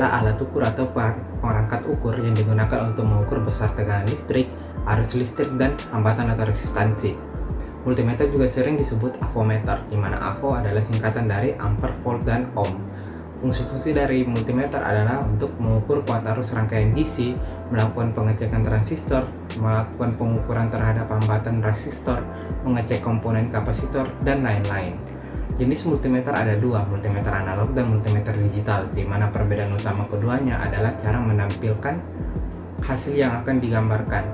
adalah alat ukur atau perangkat ukur yang digunakan untuk mengukur besar tegangan listrik, arus listrik, dan hambatan atau resistansi. Multimeter juga sering disebut avometer, di mana avo adalah singkatan dari ampere, volt, dan ohm. Fungsi-fungsi dari multimeter adalah untuk mengukur kuat arus rangkaian DC, melakukan pengecekan transistor, melakukan pengukuran terhadap hambatan resistor, mengecek komponen kapasitor, dan lain-lain. Jenis multimeter ada dua, multimeter analog dan multimeter digital, di mana perbedaan utama keduanya adalah cara menampilkan hasil yang akan digambarkan.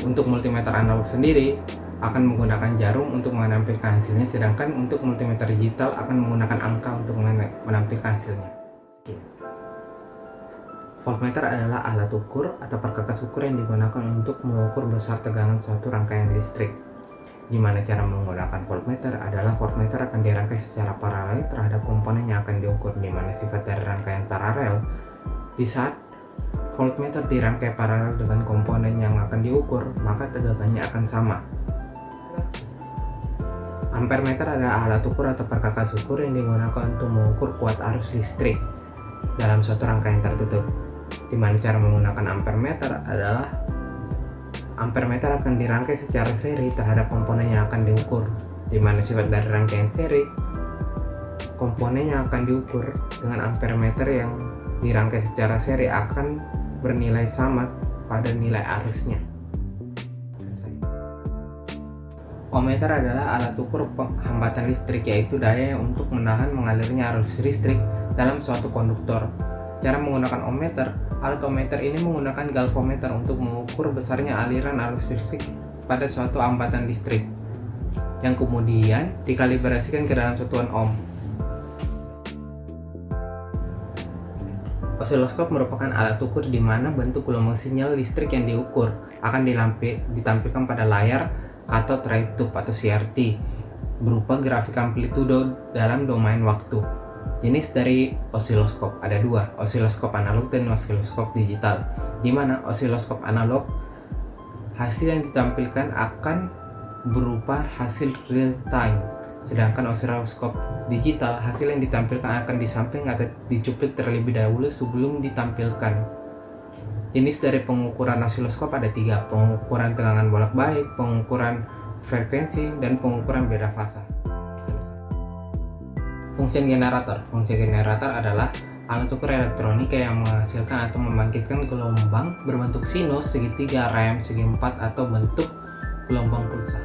Untuk multimeter analog sendiri akan menggunakan jarum untuk menampilkan hasilnya, sedangkan untuk multimeter digital akan menggunakan angka untuk menampilkan hasilnya. Voltmeter adalah alat ukur atau perkakas ukur yang digunakan untuk mengukur besar tegangan suatu rangkaian listrik. Di mana cara menggunakan voltmeter adalah voltmeter akan dirangkai secara paralel terhadap komponen yang akan diukur, di mana sifat dari rangkaian paralel. Di saat voltmeter dirangkai paralel dengan komponen yang akan diukur, maka tegangannya akan sama. Ampermeter adalah alat ukur atau perkakas ukur yang digunakan untuk mengukur kuat arus listrik dalam suatu rangkaian tertutup. Di mana cara menggunakan ampermeter adalah ampermeter akan dirangkai secara seri terhadap komponen yang akan diukur, di mana sifat dari rangkaian seri, komponen yang akan diukur dengan ampermeter yang dirangkai secara seri akan bernilai sama pada nilai arusnya. Ohmmeter adalah alat ukur hambatan listrik, yaitu daya untuk menahan mengalirnya arus listrik dalam suatu konduktor. Cara menggunakan ohmmeter, alat ohmmeter ini menggunakan galvanometer untuk mengukur besarnya aliran arus listrik pada suatu hambatan listrik, yang kemudian dikalibrasikan ke dalam satuan ohm. Osiloskop merupakan alat ukur di mana bentuk gelombang sinyal listrik yang diukur akan ditampilkan pada layar cathode ray tube atau CRT berupa grafik amplitudo dalam domain waktu. Jenis dari osiloskop ada dua, osiloskop analog dan osiloskop digital. Di mana osiloskop analog, hasil yang ditampilkan akan berupa hasil real time, sedangkan osiloskop digital, hasil yang ditampilkan akan disamping atau dicuplik terlebih dahulu sebelum ditampilkan. Jenis dari pengukuran osiloskop ada tiga, pengukuran tegangan bolak-balik, pengukuran frekuensi, dan pengukuran beda fasa. Fungsi generator adalah alat ukur elektronika yang menghasilkan atau membangkitkan gelombang berbentuk sinus, segitiga, rem, segi empat, atau bentuk gelombang pulsa.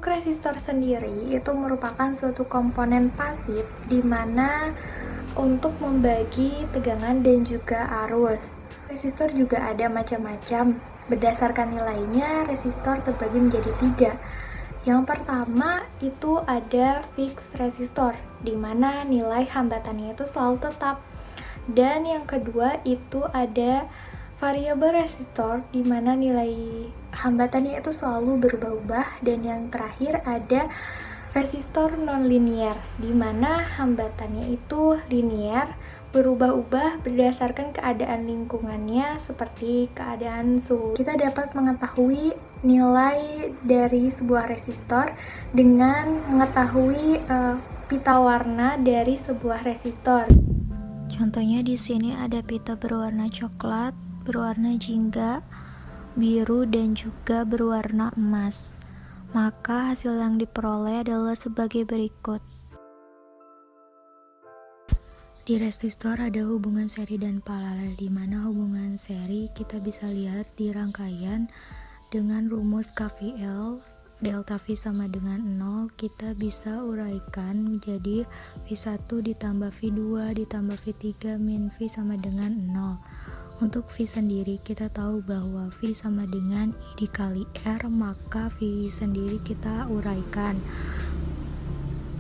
Resistor sendiri itu merupakan suatu komponen pasif di mana untuk membagi tegangan dan juga arus. Resistor juga ada macam-macam. Berdasarkan nilainya, resistor terbagi menjadi tiga. Yang pertama itu ada fixed resistor, di mana nilai hambatannya itu selalu tetap. Dan yang kedua itu ada variable resistor, di mana nilai hambatannya itu selalu berubah-ubah. Dan yang terakhir ada resistor non-linear, di mana hambatannya itu linear, berubah-ubah berdasarkan keadaan lingkungannya seperti keadaan suhu. Kita dapat mengetahui nilai dari sebuah resistor dengan mengetahui pita warna dari sebuah resistor. Contohnya di sini ada pita berwarna coklat, berwarna jingga, biru, dan juga berwarna emas. Maka hasil yang diperoleh adalah sebagai berikut. Di resistor ada hubungan seri dan paralel, di mana hubungan seri kita bisa lihat di rangkaian dengan rumus KVL, delta V sama dengan 0, kita bisa uraikan menjadi V1 ditambah V2 ditambah V3 min V sama dengan 0. Untuk V sendiri kita tahu bahwa V sama dengan I dikali R, maka V sendiri kita uraikan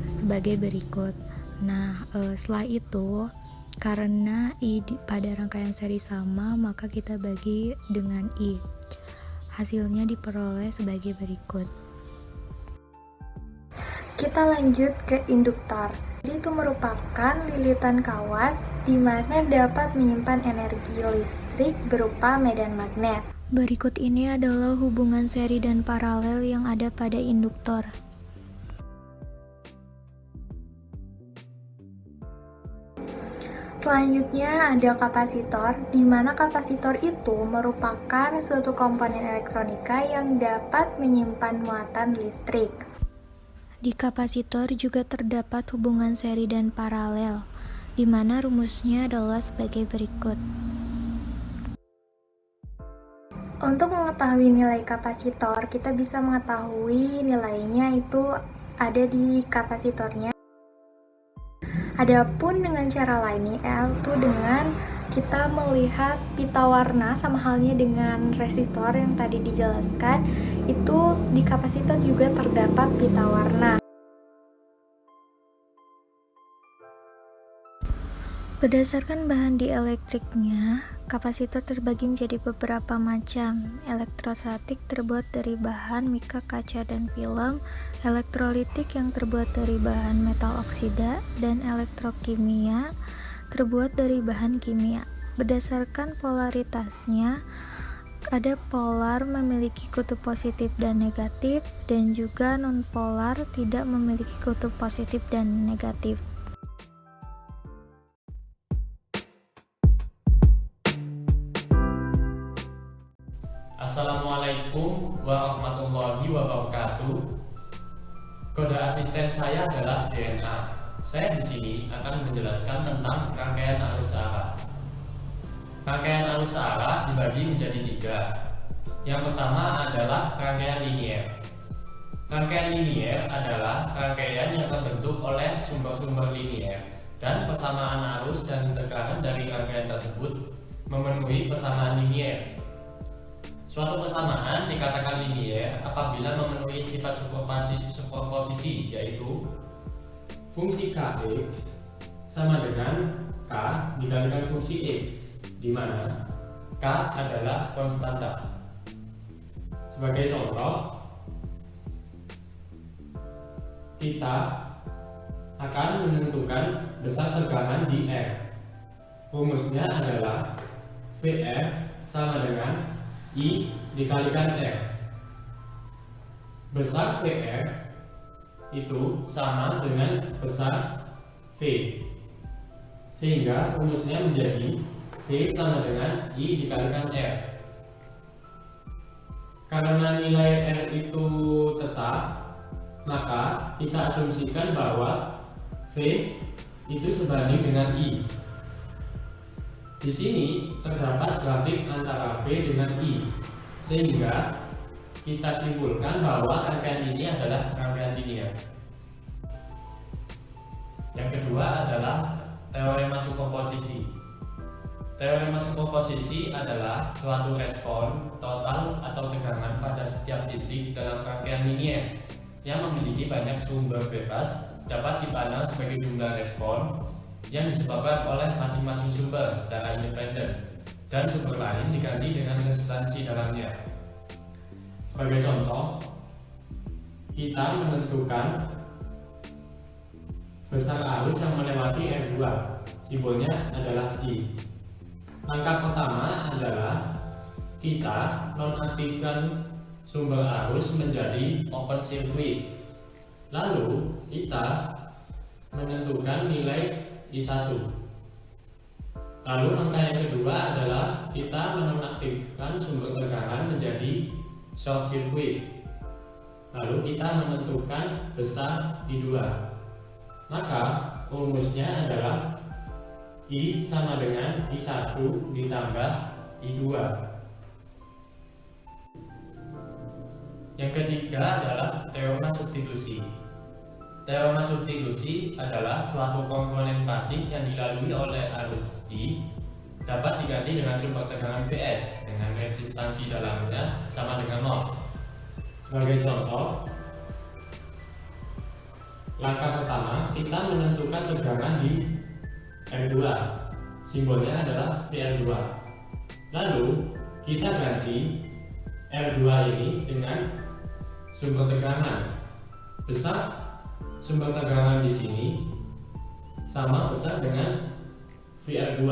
sebagai berikut. Nah, setelah itu, karena I pada rangkaian seri sama, maka kita bagi dengan I. Hasilnya diperoleh sebagai berikut. Kita lanjut ke induktor. Jadi itu merupakan lilitan kawat di mana dapat menyimpan energi listrik berupa medan magnet. Berikut ini adalah hubungan seri dan paralel yang ada pada induktor. Selanjutnya ada kapasitor, di mana kapasitor itu merupakan suatu komponen elektronika yang dapat menyimpan muatan listrik. Di kapasitor juga terdapat hubungan seri dan paralel, di mana rumusnya adalah sebagai berikut. Untuk mengetahui nilai kapasitor, kita bisa mengetahui nilainya itu ada di kapasitornya. Adapun dengan cara lain yaitu dengan kita melihat pita warna, sama halnya dengan resistor yang tadi dijelaskan, itu di kapasitor juga terdapat pita warna. Berdasarkan bahan dieлекtriknya, kapasitor terbagi menjadi beberapa macam. Elektrostatik terbuat dari bahan mika, kaca, dan film, elektrolitik yang terbuat dari bahan metal oksida, dan elektrokimia terbuat dari bahan kimia. Berdasarkan polaritasnya, ada polar memiliki kutub positif dan negatif, dan juga nonpolar tidak memiliki kutub positif dan negatif. Assalamualaikum warahmatullahi wabarakatuh. Kode asisten saya adalah DNA. Saya di sini akan menjelaskan tentang rangkaian arus arah. Rangkaian arus arah dibagi menjadi 3. Yang pertama adalah rangkaian linier. Rangkaian linier adalah rangkaian yang terbentuk oleh sumber-sumber linier, dan persamaan arus dan tekanan dari rangkaian tersebut memenuhi persamaan linier. Suatu persamaan dikatakan linier apabila memenuhi sifat superposisi, yaitu fungsi Kx sama dengan K dikalikan fungsi X, di mana K adalah konstanta. Sebagai contoh, kita akan menentukan besar tegangan di R. Rumusnya adalah VR sama dengan I dikalikan R. Besar VR itu sama dengan besar V, sehingga rumusnya menjadi V sama dengan I dikalikan R. Karena nilai R itu tetap, maka kita asumsikan bahwa V itu sebanding dengan I. Di sini terdapat grafik antara V dengan I, sehingga kita simpulkan bahwa rangkaian ini adalah rangkaian linier. Yang kedua adalah teorema superposisi. Teorema superposisi adalah suatu respon total atau tegangan pada setiap titik dalam rangkaian linier yang memiliki banyak sumber bebas dapat dipandang sebagai jumlah respon yang disebabkan oleh masing-masing sumber secara independen, dan sumber lain diganti dengan resistansi dalamnya. Sebagai contoh, kita menentukan besar arus yang melewati R2, simbolnya adalah I. Langkah pertama adalah kita nonaktifkan sumber arus menjadi open circuit. Lalu kita menentukan nilai I1. Lalu langkah yang kedua adalah kita menonaktifkan sumber tegangan menjadi short circuit. Lalu kita menentukan besar I2. Maka rumusnya adalah I sama dengan I1 ditambah I2. Yang ketiga adalah teorema substitusi. Teorema substitusi adalah suatu komponen pasif yang dilalui oleh arus I dapat diganti dengan sumber tegangan Vs dengan resistansi dalamnya sama dengan 0. Sebagai contoh, langkah pertama kita menentukan tegangan di R2, simbolnya adalah VR2. Lalu kita ganti R2 ini dengan sumber tegangan. Besar sumber tegangan di sini sama besar dengan VR2.